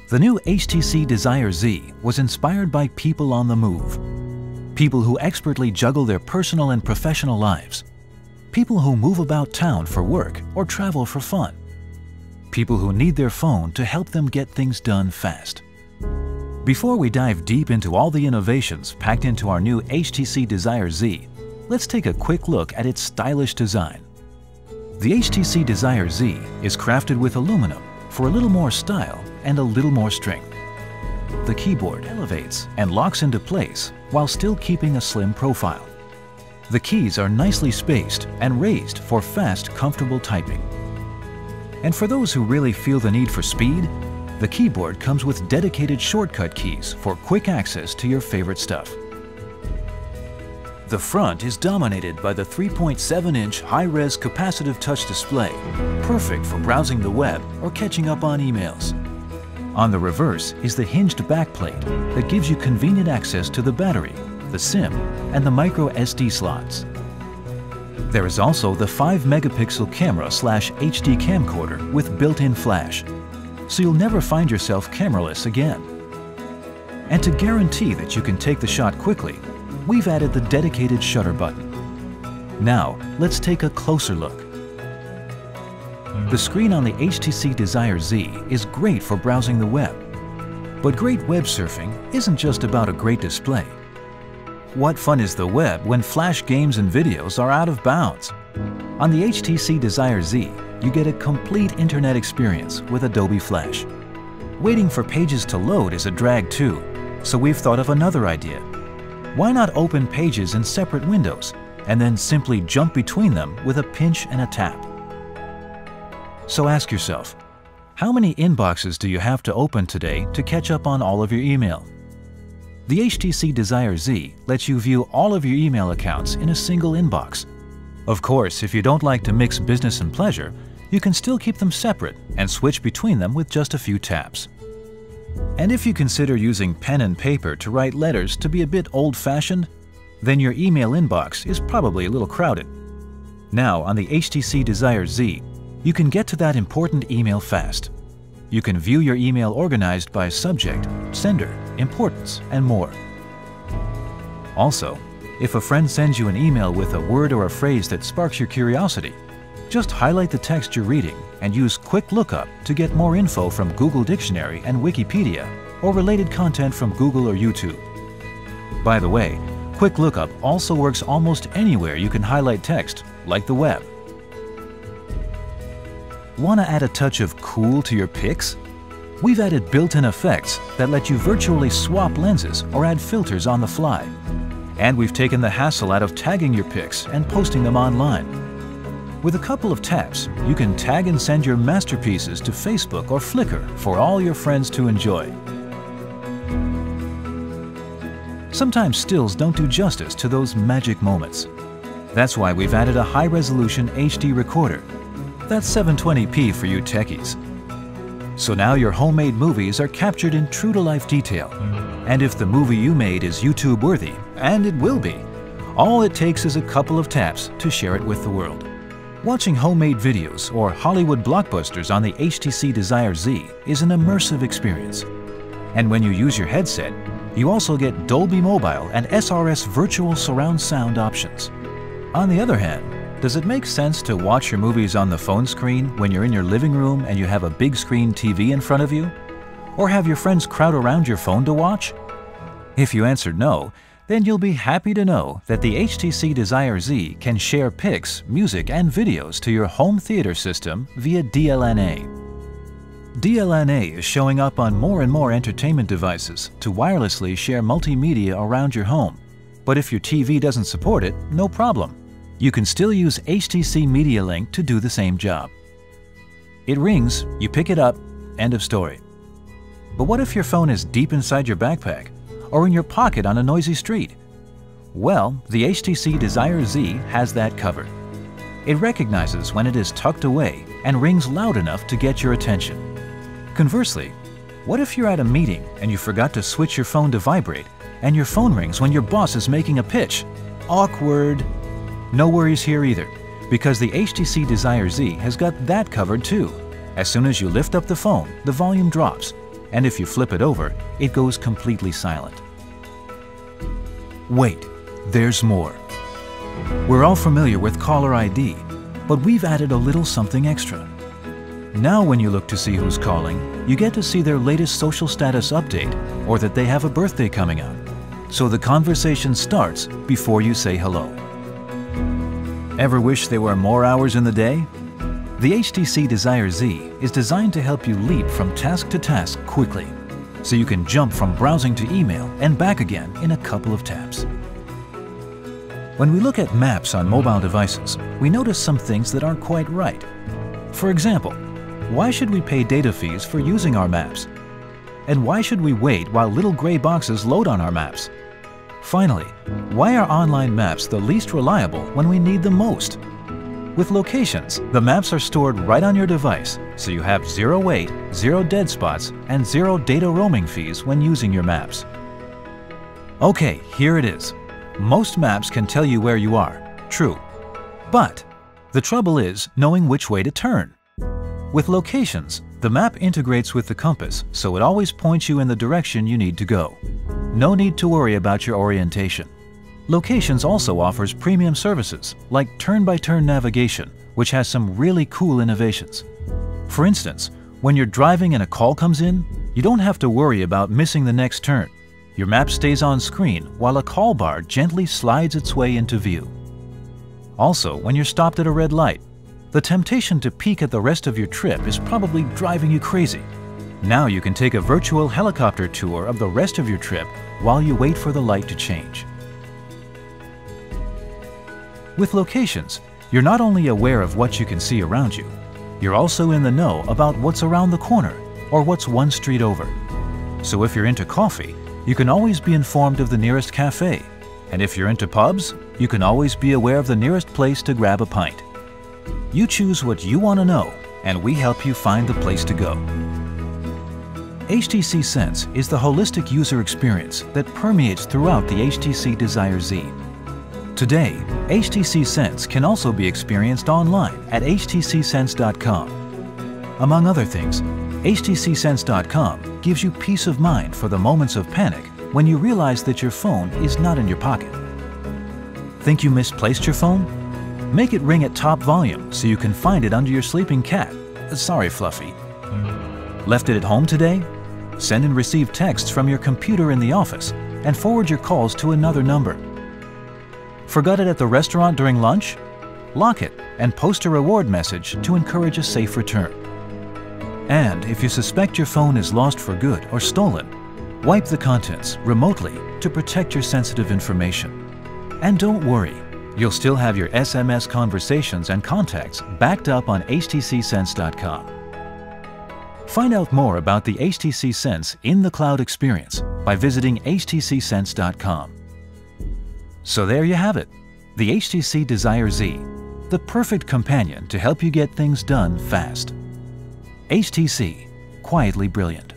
The new HTC Desire Z was inspired by people on the move. People who expertly juggle their personal and professional lives. People who move about town for work or travel for fun. People who need their phone to help them get things done fast. Before we dive deep into all the innovations packed into our new HTC Desire Z, let's take a quick look at its stylish design. The HTC Desire Z is crafted with aluminum for a little more style and a little more strength. The keyboard elevates and locks into place while still keeping a slim profile. The keys are nicely spaced and raised for fast, comfortable typing. And for those who really feel the need for speed, the keyboard comes with dedicated shortcut keys for quick access to your favorite stuff. The front is dominated by the 3.7-inch high-res capacitive touch display, perfect for browsing the web or catching up on emails. On the reverse is the hinged backplate that gives you convenient access to the battery, the SIM, and the micro SD slots. There is also the 5-megapixel camera/HD camcorder with built-in flash, so you'll never find yourself cameraless again. And to guarantee that you can take the shot quickly, we've added the dedicated shutter button. Now, let's take a closer look. The screen on the HTC Desire Z is great for browsing the web. But great web surfing isn't just about a great display. What fun is the web when flash games and videos are out of bounds? On the HTC Desire Z, you get a complete internet experience with Adobe Flash. Waiting for pages to load is a drag too, so we've thought of another idea. Why not open pages in separate windows and then simply jump between them with a pinch and a tap? So ask yourself, how many inboxes do you have to open today to catch up on all of your email? The HTC Desire Z lets you view all of your email accounts in a single inbox. Of course, if you don't like to mix business and pleasure, you can still keep them separate and switch between them with just a few taps. And if you consider using pen and paper to write letters to be a bit old-fashioned, then your email inbox is probably a little crowded. Now, on the HTC Desire Z, you can get to that important email fast. You can view your email organized by subject, sender, importance, and more. Also, if a friend sends you an email with a word or a phrase that sparks your curiosity, just highlight the text you're reading and use Quick Lookup to get more info from Google Dictionary and Wikipedia or related content from Google or YouTube. By the way, Quick Lookup also works almost anywhere you can highlight text, like the web. Want to add a touch of cool to your pics? We've added built-in effects that let you virtually swap lenses or add filters on the fly. And we've taken the hassle out of tagging your pics and posting them online. With a couple of taps, you can tag and send your masterpieces to Facebook or Flickr for all your friends to enjoy. Sometimes stills don't do justice to those magic moments. That's why we've added a high-resolution HD recorder. That's 720p for you techies. So now your homemade movies are captured in true-to-life detail. And if the movie you made is YouTube-worthy, and it will be, all it takes is a couple of taps to share it with the world. Watching homemade videos or Hollywood blockbusters on the HTC Desire Z is an immersive experience. And when you use your headset, you also get Dolby Mobile and SRS virtual surround sound options. On the other hand, does it make sense to watch your movies on the phone screen when you're in your living room and you have a big screen TV in front of you? Or have your friends crowd around your phone to watch? If you answered no, then you'll be happy to know that the HTC Desire Z can share pics, music, and videos to your home theater system via DLNA. DLNA is showing up on more and more entertainment devices to wirelessly share multimedia around your home. But if your TV doesn't support it, no problem. You can still use HTC Media Link to do the same job. It rings, you pick it up, end of story. But what if your phone is deep inside your backpack or in your pocket on a noisy street? Well, the HTC Desire Z has that covered. It recognizes when it is tucked away and rings loud enough to get your attention. Conversely, what if you're at a meeting and you forgot to switch your phone to vibrate and your phone rings when your boss is making a pitch? Awkward. No worries here either, because the HTC Desire Z has got that covered too. As soon as you lift up the phone, the volume drops, and if you flip it over, it goes completely silent. Wait, there's more. We're all familiar with caller ID, but we've added a little something extra. Now when you look to see who's calling, you get to see their latest social status update or that they have a birthday coming up. So the conversation starts before you say hello. Ever wish there were more hours in the day? The HTC Desire Z is designed to help you leap from task to task quickly, so you can jump from browsing to email and back again in a couple of taps. When we look at maps on mobile devices, we notice some things that aren't quite right. For example, why should we pay data fees for using our maps? And why should we wait while little gray boxes load on our maps? Finally, why are online maps the least reliable when we need them most? With locations, the maps are stored right on your device, so you have zero wait, zero dead spots, and zero data roaming fees when using your maps. Okay, here it is. Most maps can tell you where you are, true. But the trouble is knowing which way to turn. With locations, the map integrates with the compass, so it always points you in the direction you need to go. No need to worry about your orientation. Locations also offers premium services like turn-by-turn navigation, which has some really cool innovations. For instance, when you're driving and a call comes in, you don't have to worry about missing the next turn. Your map stays on screen while a call bar gently slides its way into view. Also, when you're stopped at a red light, the temptation to peek at the rest of your trip is probably driving you crazy. Now you can take a virtual helicopter tour of the rest of your trip while you wait for the light to change. With locations, you're not only aware of what you can see around you, you're also in the know about what's around the corner or what's one street over. So if you're into coffee, you can always be informed of the nearest cafe. And if you're into pubs, you can always be aware of the nearest place to grab a pint. You choose what you want to know, and we help you find the place to go. HTC Sense is the holistic user experience that permeates throughout the HTC Desire Z. Today, HTC Sense can also be experienced online at htcsmartphone.com. Among other things, htcsmartphone gives you peace of mind for the moments of panic when you realize that your phone is not in your pocket. Think you misplaced your phone? Make it ring at top volume so you can find it under your sleeping cat. Sorry, Fluffy. Left it at home today? Send and receive texts from your computer in the office and forward your calls to another number. Forgot it at the restaurant during lunch? Lock it and post a reward message to encourage a safe return. And if you suspect your phone is lost for good or stolen, wipe the contents remotely to protect your sensitive information. And don't worry, you'll still have your SMS conversations and contacts backed up on htcsmartphone.com. Find out more about the HTC Sense in the cloud experience by visiting htcsmartphone.com. So there you have it, the HTC Desire Z, the perfect companion to help you get things done fast. HTC, quietly brilliant.